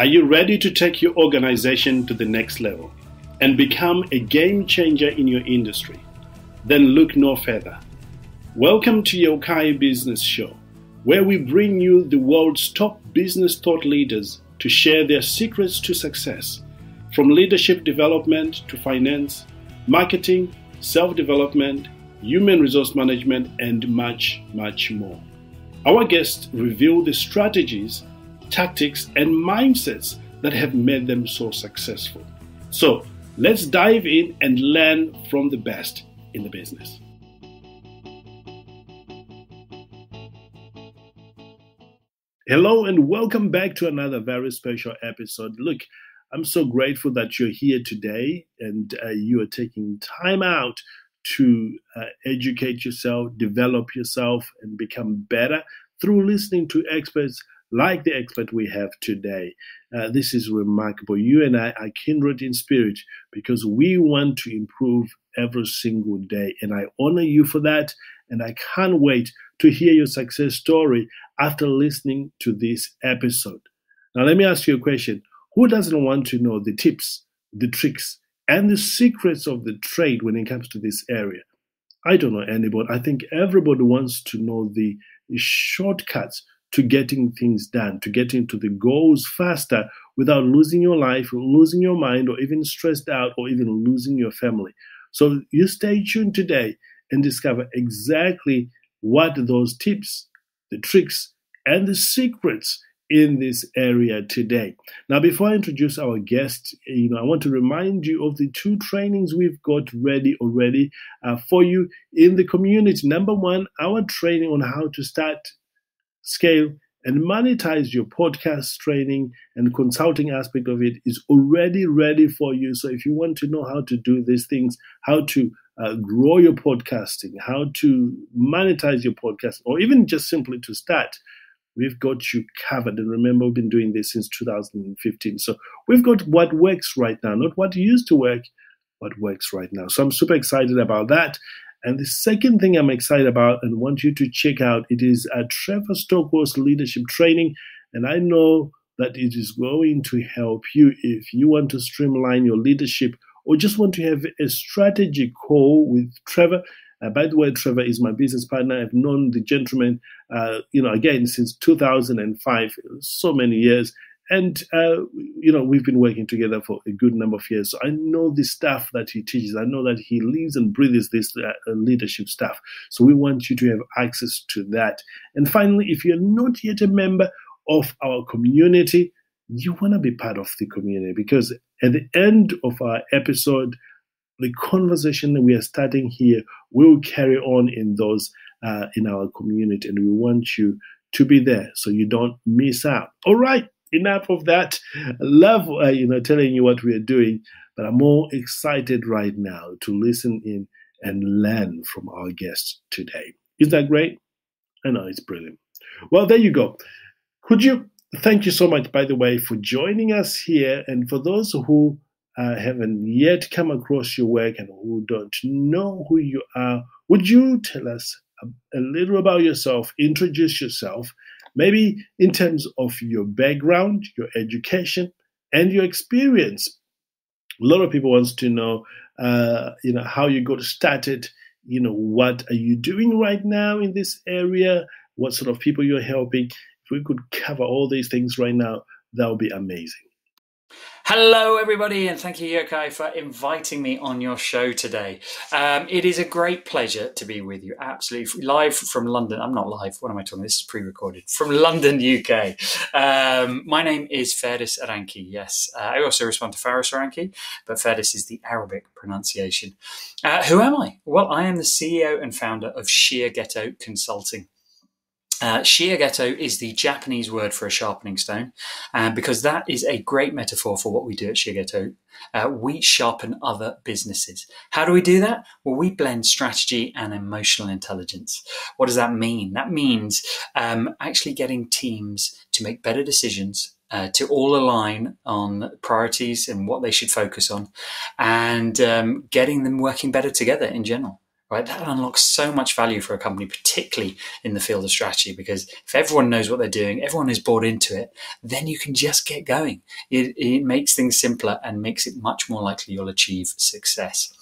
Are you ready to take your organization to the next level and become a game changer in your industry? Then look no further. Welcome to Yeukai Business Show, where we bring you the world's top business thought leaders to share their secrets to success, from leadership development to finance, marketing, self-development, human resource management, and much, much more. Our guests reveal the strategies, tactics, and mindsets that have made them so successful. So let's dive in and learn from the best in the business. Hello and welcome back to another very special episode. Look, I'm so grateful that you're here today and you are taking time out to educate yourself, develop yourself, and become better through listening to experts like the expert we have today. This is remarkable. You and I are kindred in spirit because we want to improve every single day. And I honor you for that. And I can't wait to hear your success story after listening to this episode. Now, let me ask you a question. Who doesn't want to know the tips, the tricks, and the secrets of the trade when it comes to this area? I don't know anybody. I think everybody wants to know the shortcuts to getting things done, to getting to the goals faster without losing your life, losing your mind, or even stressed out, or even losing your family. So you stay tuned today and discover exactly what those tips, the tricks, and the secrets in this area today. Now, before I introduce our guest, I want to remind you of the two trainings we've got ready already for you in the community. Number one, our training on how to start, scale, and monetize your podcast training and consulting aspect of it is already ready for you. So if you want to know how to do these things, how to grow your podcasting, how to monetize your podcast, or even just simply to start, we've got you covered. And remember, we've been doing this since 2015. So we've got what works right now, not what used to work, what works right now. So I'm super excited about that. And the second thing I'm excited about and want you to check out, it is a Trevor Stockwell's leadership training. And I know that it is going to help you if you want to streamline your leadership or just want to have a strategy call with Trevor. By the way, Trevor is my business partner. I've known the gentleman, again, since 2005, so many years. And, we've been working together for a good number of years. So I know the stuff that he teaches. I know that he lives and breathes this leadership stuff. So we want you to have access to that. And finally, if you're not yet a member of our community, you want to be part of the community, because at the end of our episode, the conversation that we are starting here will carry on in those in our community, and we want you to be there so you don't miss out. All right, enough of that. I love telling you what we are doing, but I'm more excited right now to listen in and learn from our guests today. Is that great? I know, it's brilliant. Well, there you go. Thank you so much, by the way, for joining us here, and for those who haven't yet come across your work and who don't know who you are, would you tell us a little about yourself, introduce yourself, maybe in terms of your background, your education, and your experience? A lot of people want to know, how you got started, what are you doing right now in this area, what sort of people you're helping. If we could cover all these things right now, that would be amazing. Hello, everybody, and thank you, Yeukai, for inviting me on your show today. It is a great pleasure to be with you, absolutely, live from London. I'm not live, what am I talking? This is pre-recorded, from London, UK. My name is Faris Aranki, yes. I also respond to Faris Aranki, but Faris is the Arabic pronunciation. Who am I? Well, I am the CEO and founder of Shiageto Consulting. Shiageto is the Japanese word for a sharpening stone, because that is a great metaphor for what we do at Shiageto. We sharpen other businesses. How do we do that? Well, we blend strategy and emotional intelligence. What does that mean? That means actually getting teams to make better decisions, to all align on priorities and what they should focus on, and getting them working better together in general. right? That unlocks so much value for a company, particularly in the field of strategy, because if everyone knows what they're doing, everyone is bought into it, then you can just get going. It makes things simpler and makes it much more likely you'll achieve success.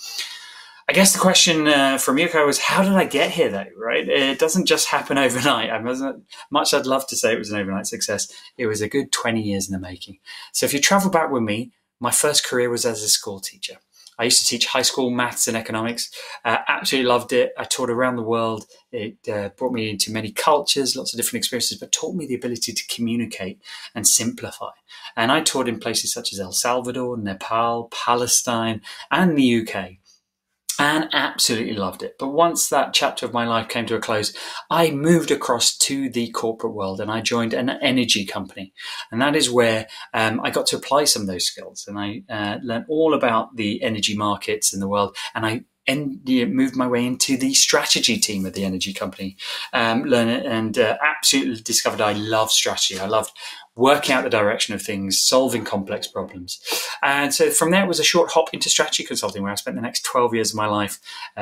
I guess the question from Yeukai was, how did I get here though, right? It doesn't just happen overnight. I'd love to say it was an overnight success. It was a good 20 years in the making. So if you travel back with me, my first career was as a school teacher. I used to teach high school maths and economics. Absolutely loved it. I taught around the world. It brought me into many cultures, lots of different experiences, but taught me the ability to communicate and simplify. And I taught in places such as El Salvador, Nepal, Palestine, and the UK. And absolutely loved it. But once that chapter of my life came to a close, I moved across to the corporate world and I joined an energy company. And that is where I got to apply some of those skills. And I learned all about the energy markets in the world. And I moved my way into the strategy team of the energy company, absolutely discovered I love strategy. I loved working out the direction of things, solving complex problems. And so from there, it was a short hop into strategy consulting, where I spent the next 12 years of my life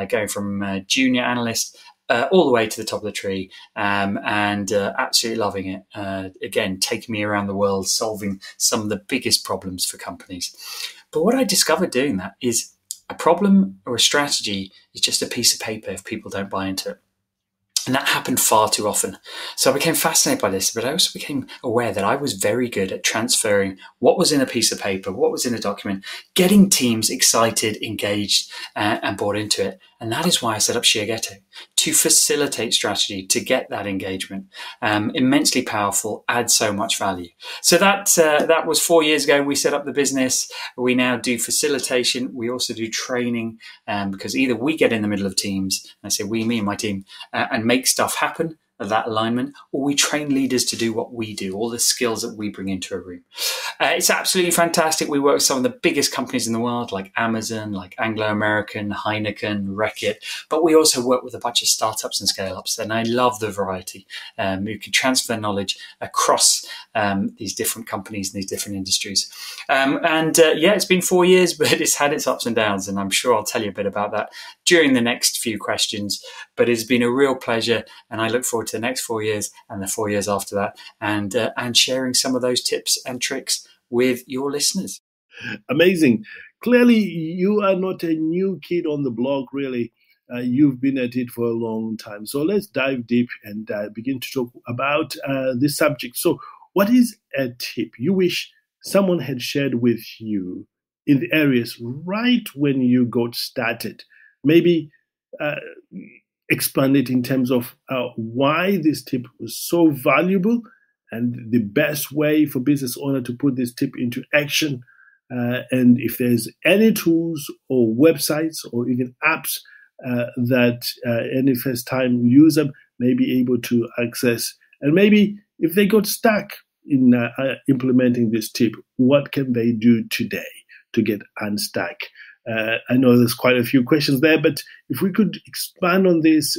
going from junior analyst all the way to the top of the tree, and absolutely loving it. Again, taking me around the world, solving some of the biggest problems for companies. But what I discovered doing that is a problem or a strategy is just a piece of paper if people don't buy into it. And that happened far too often. So I became fascinated by this, but I also became aware that I was very good at transferring what was in a piece of paper, what was in a document, getting teams excited, engaged, and bought into it. And that is why I set up Shiageto, to facilitate strategy, to get that engagement. Immensely powerful, adds so much value. So that was 4 years ago. We set up the business. We now do facilitation. We also do training, because either we get in the middle of teams, and I say we, me and my team, and make stuff happen, that alignment, or we train leaders to do what we do, all the skills that we bring into a room. It's absolutely fantastic. We work with some of the biggest companies in the world, like Amazon, like Anglo-American, Heineken, Reckitt, but we also work with a bunch of startups and scale-ups, and I love the variety. You can transfer knowledge across these different companies and these different industries. It's been 4 years, but it's had its ups and downs, and I'm sure I'll tell you a bit about that during the next few questions. But it's been a real pleasure, and I look forward to the next 4 years and the 4 years after that, and sharing some of those tips and tricks with your listeners. Amazing. Clearly, you are not a new kid on the block, really. You've been at it for a long time. So let's dive deep and begin to talk about this subject. So what is a tip you wish someone had shared with you in the areas right when you got started? Maybe expand it in terms of why this tip was so valuable and the best way for business owner to put this tip into action. And if there's any tools or websites or even apps that any first-time user may be able to access, and maybe if they got stuck in implementing this tip, what can they do today to get unstuck? I know there's quite a few questions there, but if we could expand on this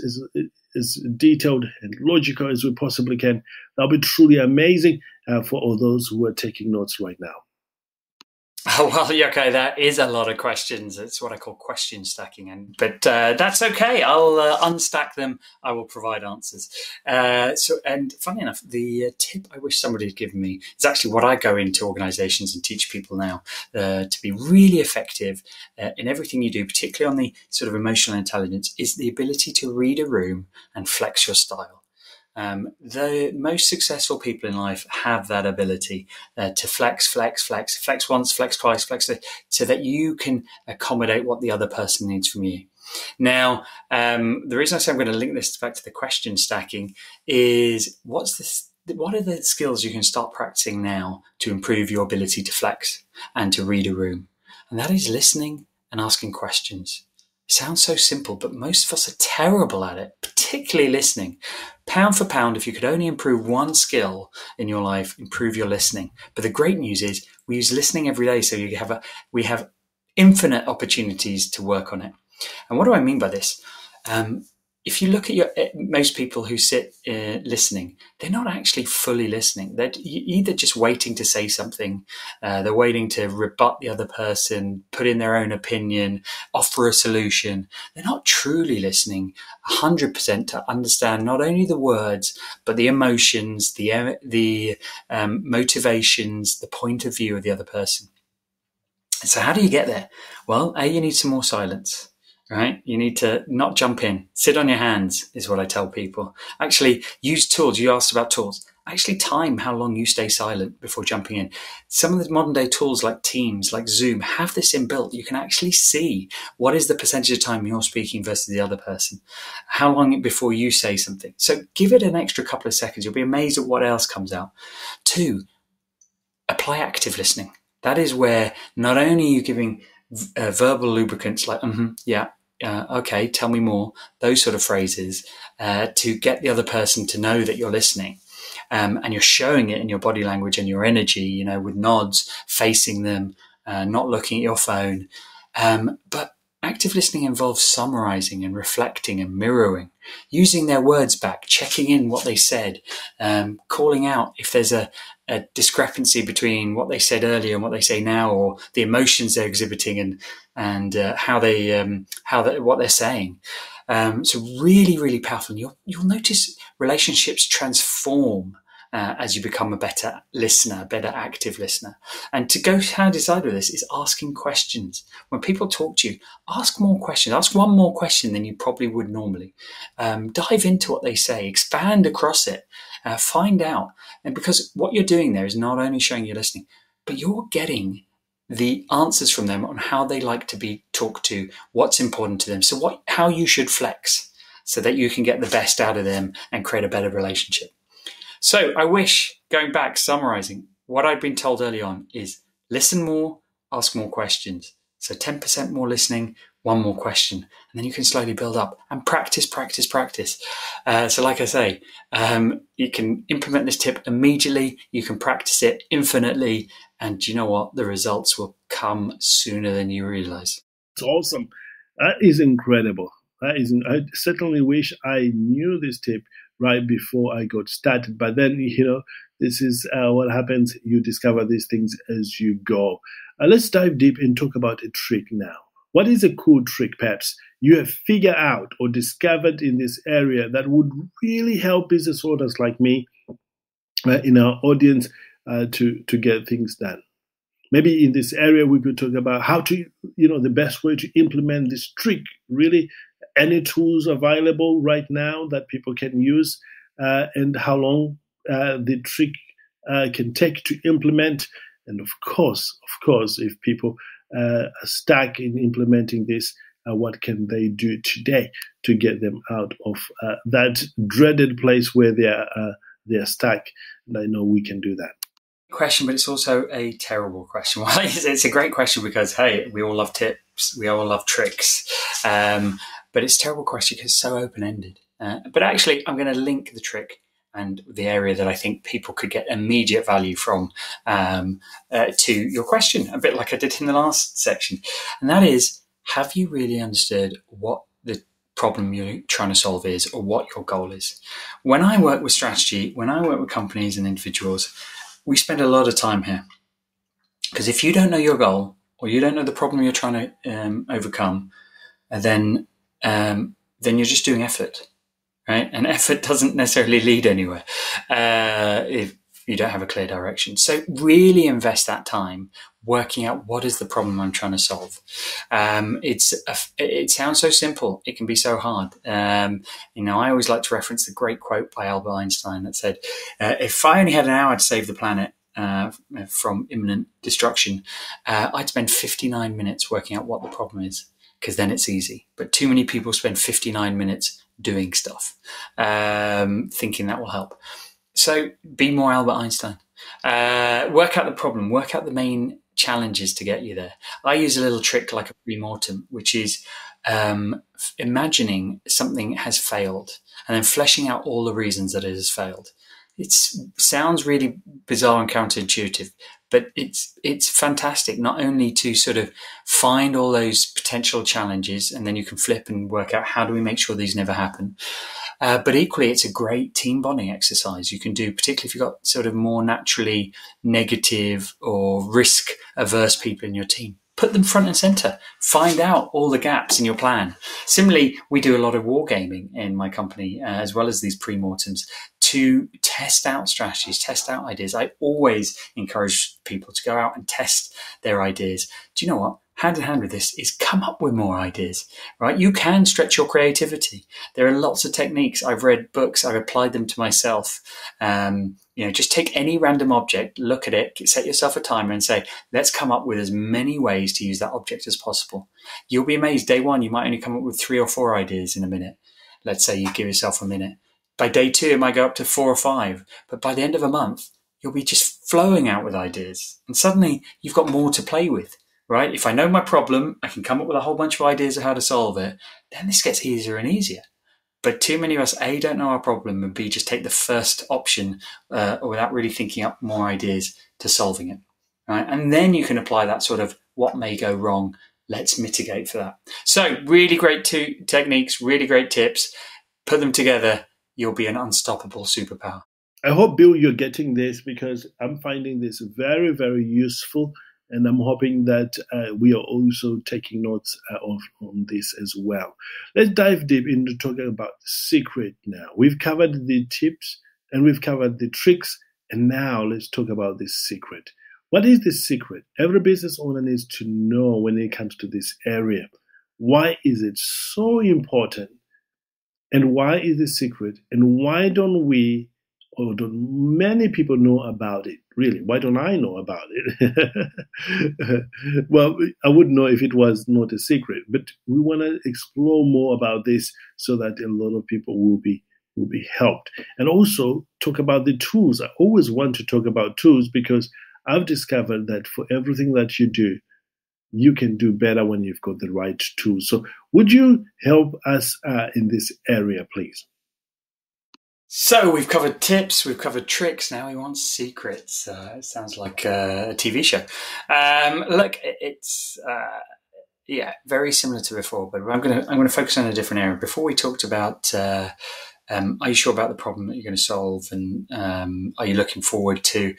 as detailed and logical as we possibly can, that'll be truly amazing for all those who are taking notes right now. Oh, well, Yeukai, that is a lot of questions. It's what I call question stacking, but that's okay. I'll unstack them. I will provide answers. And funny enough, the tip I wish somebody had given me is actually what I go into organizations and teach people now to be really effective in everything you do, particularly on the sort of emotional intelligence, is the ability to read a room and flex your style. The most successful people in life have that ability to flex once, flex twice, so that you can accommodate what the other person needs from you. Now, the reason I say I'm going to link this back to the question stacking is what are the skills you can start practicing now to improve your ability to flex and to read a room? And that is listening and asking questions. It sounds so simple, but most of us are terrible at it, particularly listening. Pound for pound, if you could only improve one skill in your life, improve your listening. But the great news is we use listening every day, so we have infinite opportunities to work on it. And what do I mean by this? if you look at most people who sit listening, they're not actually fully listening. They're either just waiting to say something, they're waiting to rebut the other person, put in their own opinion, offer a solution. They're not truly listening 100% to understand not only the words, but the emotions, the motivations, the point of view of the other person. So how do you get there? Well, you need some more silence. Right? You need to not jump in. Sit on your hands is what I tell people. Actually, use tools. You asked about tools. Actually time how long you stay silent before jumping in. Some of the modern day tools like Teams, like Zoom, have this inbuilt. You can actually see what is the percentage of time you're speaking versus the other person. How long before you say something. So give it an extra couple of seconds. You'll be amazed at what else comes out. 2, apply active listening. That is where not only are you giving verbal lubricants like, yeah, okay, tell me more, those sort of phrases, to get the other person to know that you're listening. And you're showing it in your body language and your energy, with nods, facing them, not looking at your phone. But active listening involves summarizing and reflecting and mirroring, using their words back, checking in what they said, calling out if there's a discrepancy between what they said earlier and what they say now, or the emotions they're exhibiting and what they're saying. So really, really powerful. And you'll notice relationships transform as you become a better listener, a better active listener. And to go hand aside with this is asking questions. When people talk to you, ask more questions. Ask one more question than you probably would normally. Dive into what they say, expand across it, find out. And because what you're doing there is not only showing you're listening, but you're getting the answers from them on how they like to be talked to, what's important to them. So how you should flex so that you can get the best out of them and create a better relationship. So I wish, going back, summarizing, what I'd been told early on is listen more, ask more questions. So 10% more listening, one more question, and then you can slowly build up and practice. So like I say, you can implement this tip immediately. You can practice it infinitely. And you know what? The results will come sooner than you realize. It's awesome. That is incredible. I certainly wish I knew this tip right before I got started. But then, this is what happens. You discover these things as you go. Let's dive deep and talk about a trick now. What is a cool trick, perhaps, you have figured out or discovered in this area that would really help business owners like me in our audience to get things done? Maybe in this area, we could talk about how to, the best way to implement this trick, really. Any tools available right now that people can use, and how long the trick can take to implement. And of course, if people are stuck in implementing this, what can they do today to get them out of that dreaded place where they're stuck? And I know we can do that. Question, but it's also a terrible question. Well, it's a great question because, hey, we all love tips, we all love tricks, but it's a terrible question because it's so open-ended. But actually, I'm going to link the trick and the area that I think people could get immediate value from to your question, a bit like I did in the last section. And that is, have you really understood what the problem you're trying to solve is, or what your goal is? When I work with strategy, when I work with companies and individuals, we spend a lot of time here, because if you don't know your goal, or you don't know the problem you're trying to overcome, then you're just doing effort, right? And effort doesn't necessarily lead anywhere if you don't have a clear direction. So really invest that time working out what is the problem I'm trying to solve. It sounds so simple. It can be so hard. I always like to reference the great quote by Albert Einstein that said, if I only had an hour to save the planet from imminent destruction, I'd spend 59 minutes working out what the problem is, because then it's easy. But too many people spend 59 minutes doing stuff, thinking that will help. So be more Albert Einstein. Work out the problem, work out the main challenges to get you there. I use a little trick like a pre-mortem, which is imagining something has failed and then fleshing out all the reasons that it has failed. It sounds really bizarre and counterintuitive, But it's fantastic not only to sort of find all those potential challenges, and then you can flip and work out how do we make sure these never happen. But equally, it's a great team bonding exercise you can do, particularly if you've got sort of more naturally negative or risk averse people in your team. Put them front and center. Find out all the gaps in your plan. Similarly, we do a lot of wargaming in my company, as well as these pre-mortems, to test out strategies, test out ideas. I always encourage people to go out and test their ideas. Do you know what? Hand in hand with this is come up with more ideas, right? You can stretch your creativity. There are lots of techniques. I've read books. I've applied them to myself. Just take any random object, look at it, set yourself a timer and say, let's come up with as many ways to use that object as possible. You'll be amazed. Day one, you might only come up with 3 or 4 ideas in a minute. Let's say you give yourself a minute. By day 2, it might go up to 4 or 5. But by the end of a month, you'll be just flowing out with ideas. And suddenly you've got more to play with, right? If I know my problem, I can come up with a whole bunch of ideas of how to solve it. Then this gets easier and easier. But too many of us, A, don't know our problem, and B, just take the first option without really thinking up more ideas to solving it. Right? And then you can apply that sort of what may go wrong. Let's mitigate for that. So really great techniques, really great tips. Put them together. You'll be an unstoppable superpower. I hope, Bill, you're getting this, because I'm finding this very, very useful. And I'm hoping that we are also taking notes on this as well. Let's dive deep into talking about the secret now. We've covered the tips and we've covered the tricks. And now let's talk about the secret. What is the secret? Every business owner needs to know when it comes to this area. Why is it so important? And why is it secret? And why don't we, or don't many people know about it? Really, why don't I know about it? Well, I would know if it was not a secret, but we want to explore more about this so that a lot of people will be helped. And also talk about the tools. I always want to talk about tools, because I've discovered that for everything that you do, you can do better when you've got the right tools. So would you help us in this area, please? So we've covered tips, we've covered tricks. Now we want secrets. It sounds like a TV show. Look, it's very similar to before, but I'm going to focus on a different area. Before we talked about, are you sure about the problem that you're going to solve, and are you looking forward to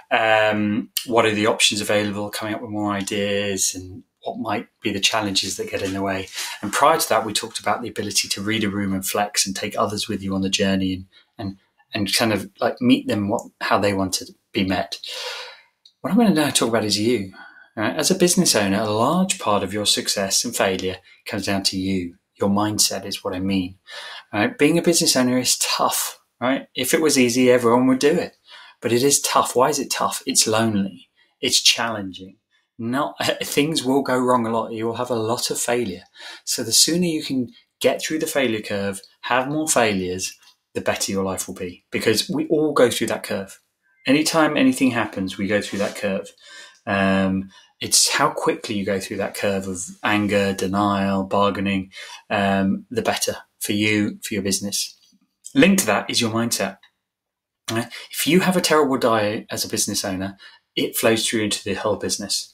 what are the options available, coming up with more ideas, and what might be the challenges that get in the way. And prior to that, we talked about the ability to read a room and flex and take others with you on the journey and kind of like meet them how they want to be met. What I'm going to now talk about is you. Right? As a business owner, a large part of your success and failure comes down to you. Your mindset is what I mean. Right? Being a business owner is tough. Right? If it was easy, everyone would do it. But it is tough. Why is it tough? It's lonely. It's challenging. Things will go wrong a lot. You will have a lot of failure. So the sooner you can get through the failure curve, have more failures, the better your life will be, because we all go through that curve. Anytime anything happens, we go through that curve. It's how quickly you go through that curve of anger, denial, bargaining, the better for you, for your business. Linked to that is your mindset. Right? If you have a terrible day as a business owner, it flows through into the whole business.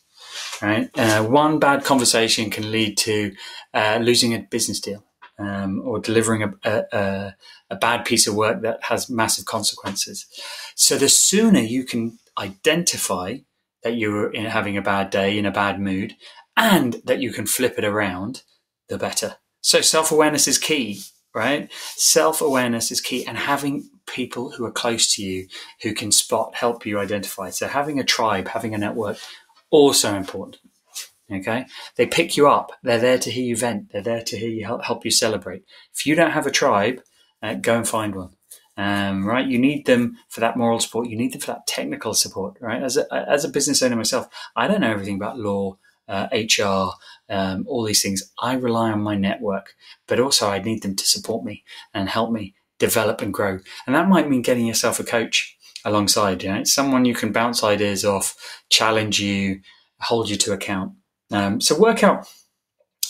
Right? One bad conversation can lead to losing a business deal, or delivering a bad piece of work that has massive consequences. So the sooner you can identify that you're having a bad day, in a bad mood, and that you can flip it around, the better. So self-awareness is key, right? Self-awareness is key, and having people who are close to you who can help you identify. So having a tribe, having a network, also important. Okay, they pick you up. They're there to hear you vent. They're there to hear you help you celebrate. If you don't have a tribe, go and find one. Right, you need them for that moral support. You need them for that technical support. Right, as a business owner myself, I don't know everything about law, HR, all these things. I rely on my network, but also I need them to support me and help me develop and grow. And that might mean getting yourself a coach alongside. It's someone you can bounce ideas off, challenge you, hold you to account. So work out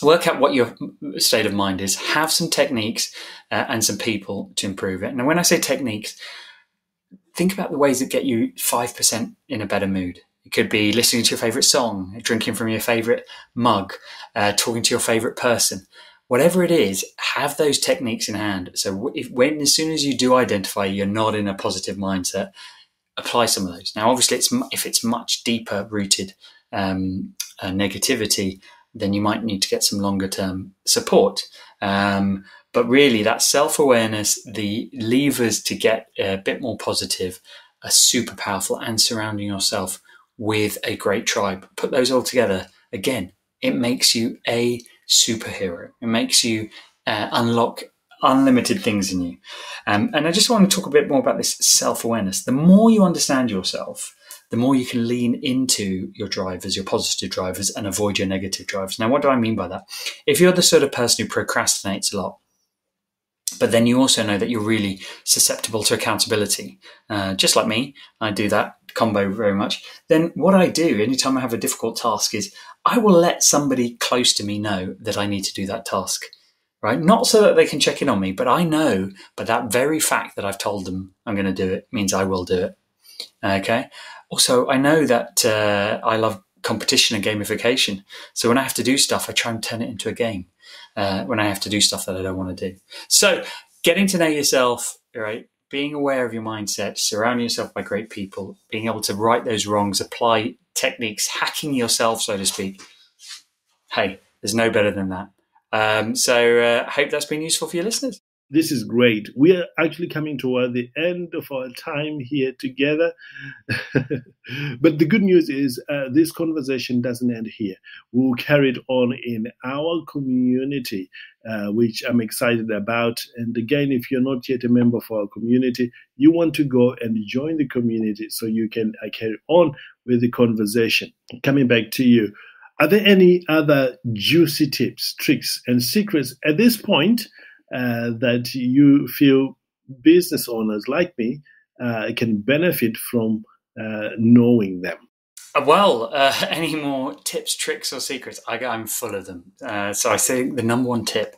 what your state of mind is. Have some techniques and some people to improve it. Now, when I say techniques, think about the ways that get you 5% in a better mood. It could be listening to your favorite song, drinking from your favorite mug, talking to your favorite person. Whatever it is, have those techniques in hand. So as soon as you do identify you're not in a positive mindset, apply some of those. Now, obviously, if it's much deeper rooted negativity, then you might need to get some longer term support. But really, that self-awareness, the levers to get a bit more positive are super powerful, and surrounding yourself with a great tribe. Put those all together. Again, it makes you a superhero. It makes you unlock unlimited things in you. And I just want to talk a bit more about this self-awareness. The more you understand yourself, the more you can lean into your drivers, your positive drivers, and avoid your negative drivers. Now, what do I mean by that? If you're the sort of person who procrastinates a lot, but then you also know that you're really susceptible to accountability, just like me, I do that combo very much, then what I do anytime I have a difficult task is I will let somebody close to me know that I need to do that task, right? Not so that they can check in on me, but I know, but that very fact that I've told them I'm going to do it means I will do it, okay? Also, I know that I love competition and gamification. So when I have to do stuff, I try and turn it into a game when I have to do stuff that I don't want to do. So getting to know yourself, right? Being aware of your mindset, surrounding yourself by great people, being able to right those wrongs, apply techniques, hacking yourself, so to speak. Hey, there's no better than that. So I hope that's been useful for your listeners. This is great. We are actually coming toward the end of our time here together. But the good news is this conversation doesn't end here. We'll carry it on in our community, which I'm excited about. And again, if you're not yet a member of our community, you want to go and join the community so you can carry on with the conversation. Coming back to you, are there any other juicy tips, tricks, and secrets at this point that you feel business owners like me can benefit from knowing them? Well, any more tips, tricks, or secrets? I'm full of them. So I think the number one tip,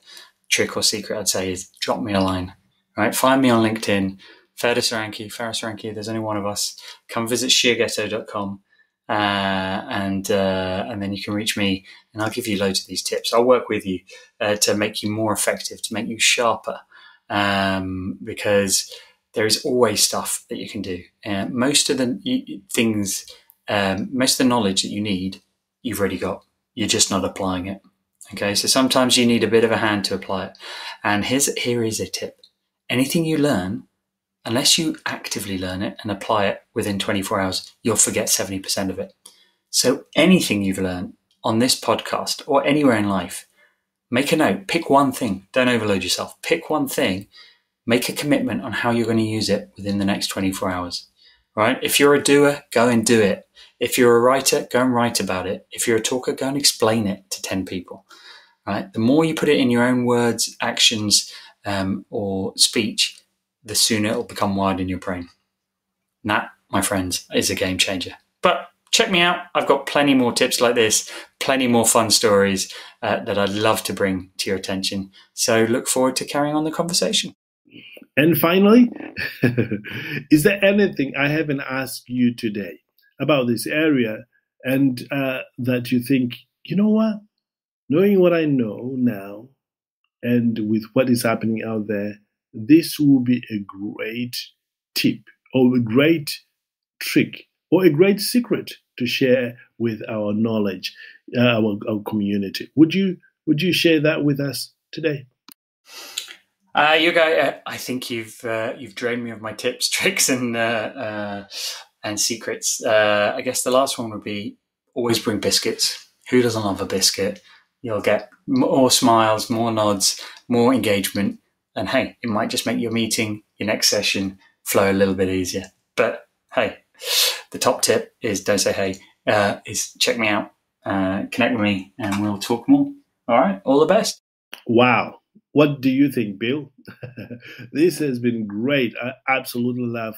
trick, or secret I'd say is drop me a line. Right? Find me on LinkedIn, Faris Aranki. There's only one of us. Come visit Shiageto.com. And then you can reach me and I'll give you loads of these tips. I'll work with you to make you more effective, to make you sharper, because there is always stuff that you can do. Most of the things, most of the knowledge that you need, you've already got. You're just not applying it. Okay, so sometimes you need a bit of a hand to apply it. And here is a tip. Anything you learn, unless you actively learn it and apply it within 24 hours, you'll forget 70% of it. So anything you've learned on this podcast or anywhere in life, make a note, pick one thing, don't overload yourself. Pick one thing, make a commitment on how you're going to use it within the next 24 hours, right? If you're a doer, go and do it. If you're a writer, go and write about it. If you're a talker, go and explain it to 10 people, right? The more you put it in your own words, actions, or speech, the sooner it'll become wired in your brain. And that, my friends, is a game changer. But check me out. I've got plenty more tips like this, plenty more fun stories that I'd love to bring to your attention. So look forward to carrying on the conversation. And finally, is there anything I haven't asked you today about this area and that you think, you know what, knowing what I know now and with what is happening out there, this will be a great tip or a great trick or a great secret to share with our knowledge, our community. Would you share that with us today? Yeukai, I think you've drained me of my tips, tricks, and secrets. I guess the last one would be always bring biscuits. Who doesn't love a biscuit? You'll get more smiles, more nods, more engagement. And hey, it might just make your meeting, your next session flow a little bit easier. But hey, the top tip is don't say hey, is check me out, connect with me, and we'll talk more. All right, all the best. Wow. What do you think, Bill? This has been great. I absolutely love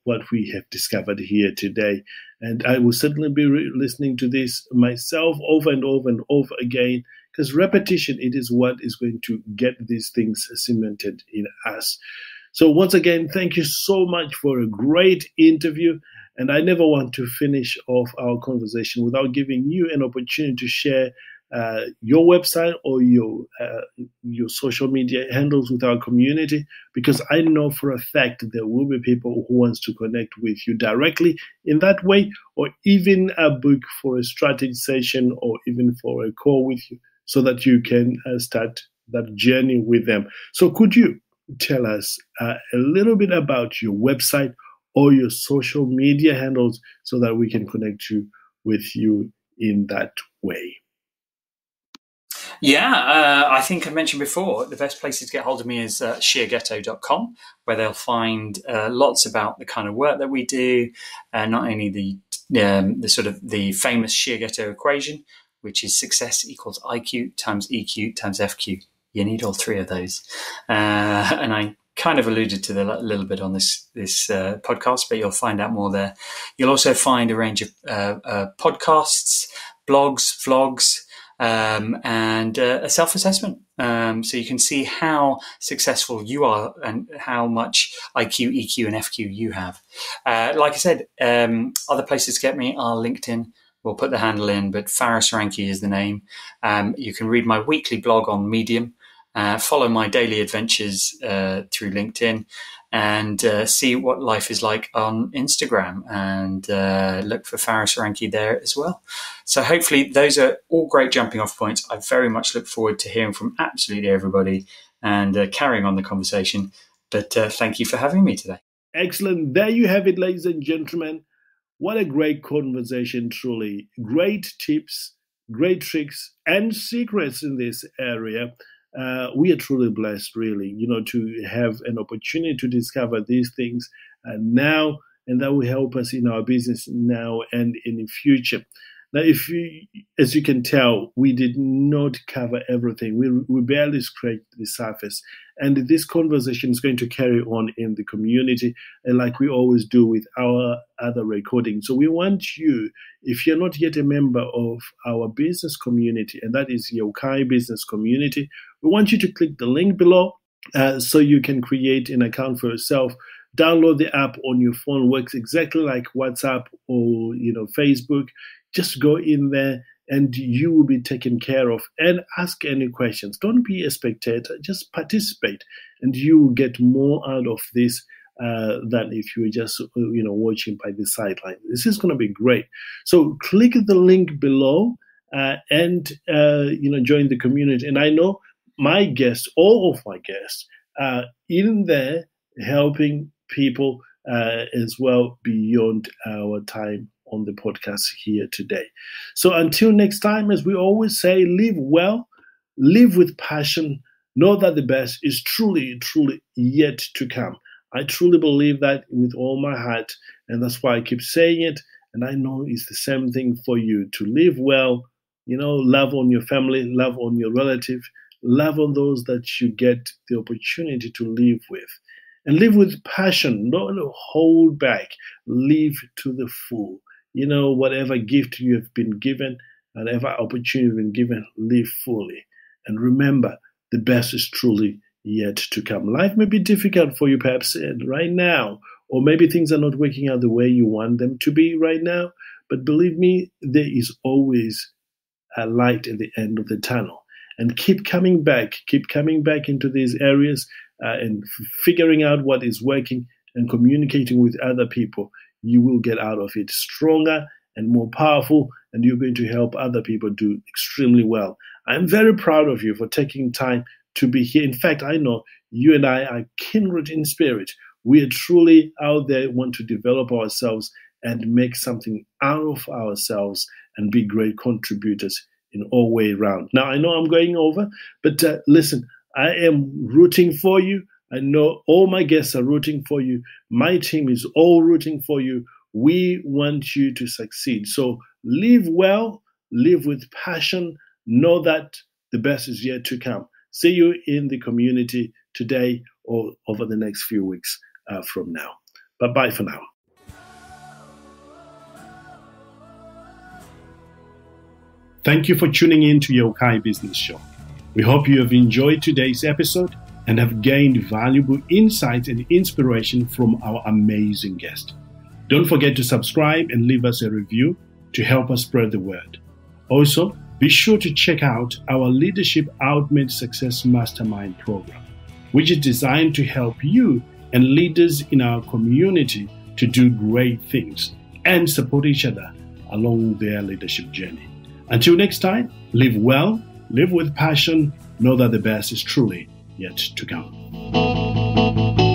what we have discovered here today. And I will certainly be listening to this myself over and over and over again, because repetition, it is what is going to get these things cemented in us. So once again, thank you so much for a great interview. And I never want to finish off our conversation without giving you an opportunity to share your website or your social media handles with our community, because I know for a fact there will be people who wants to connect with you directly in that way, or even book for a strategy session or even for a call with you so that you can start that journey with them. So could you tell us a little bit about your website or your social media handles so that we can connect you with you in that way? Yeah, I think I mentioned before, the best places to get hold of me is Shiageto.com, where they'll find lots about the kind of work that we do, not only the sort of the famous Shiageto equation, which is success equals IQ times EQ times FQ. You need all three of those. And I kind of alluded to that a little bit on this podcast, but you'll find out more there. You'll also find a range of podcasts, blogs, vlogs, and a self-assessment. So you can see how successful you are and how much IQ, EQ, and FQ you have. Like I said, other places to get me are LinkedIn. We'll put the handle in, but Faris Aranki is the name. You can read my weekly blog on Medium, follow my daily adventures through LinkedIn, and see what life is like on Instagram, and look for Faris Aranki there as well. So hopefully those are all great jumping off points. I very much look forward to hearing from absolutely everybody and carrying on the conversation. But thank you for having me today. Excellent. There you have it, ladies and gentlemen. What a great conversation, truly. Great tips, great tricks, and secrets in this area. We are truly blessed, really, to have an opportunity to discover these things now, and that will help us in our business now and in the future. Now, as you can tell, we did not cover everything. We barely scratched the surface. And this conversation is going to carry on in the community, and like we always do with our other recordings. So we want you, if you're not yet a member of our business community, and that is Yeukai Business Community, we want you to click the link below so you can create an account for yourself. Download the app on your phone. Works exactly like WhatsApp or Facebook. Just go in there and you will be taken care of, and ask any questions. Don't be a spectator, just participate, and you will get more out of this than if you were just watching by the sideline. This is going to be great. So click the link below and join the community. And I know my guests, all of my guests, are in there helping people as well beyond our time on the podcast here today. So until next time, as we always say, live well, live with passion, know that the best is truly, truly yet to come. I truly believe that with all my heart, and that's why I keep saying it, and I know it's the same thing for you, to live well, love on your family, love on your relative, love on those that you get the opportunity to live with. And live with passion, don't hold back, live to the full. Whatever gift you have been given, whatever opportunity you've been given, live fully. And remember, the best is truly yet to come. Life may be difficult for you perhaps right now, or maybe things are not working out the way you want them to be right now. But believe me, there is always a light at the end of the tunnel. And keep coming back into these areas and figuring out what is working and communicating with other people. You will get out of it stronger and more powerful, and you're going to help other people do extremely well. I'm very proud of you for taking time to be here. In fact, I know you and I are kindred in spirit. We are truly out there, want to develop ourselves and make something out of ourselves and be great contributors in all way around. Now, I know I'm going over, but listen, I am rooting for you. I know all my guests are rooting for you. My team is all rooting for you. We want you to succeed. So live well, live with passion. Know that the best is yet to come. See you in the community today or over the next few weeks from now. Bye-bye for now. Thank you for tuning in to Yeukai Business Show. We hope you have enjoyed today's episode and have gained valuable insight and inspiration from our amazing guest. Don't forget to subscribe and leave us a review to help us spread the word. Also, be sure to check out our Leadership Ultimate Success Mastermind program, which is designed to help you and leaders in our community to do great things and support each other along their leadership journey. Until next time, live well, live with passion, know that the best is truly yet to come.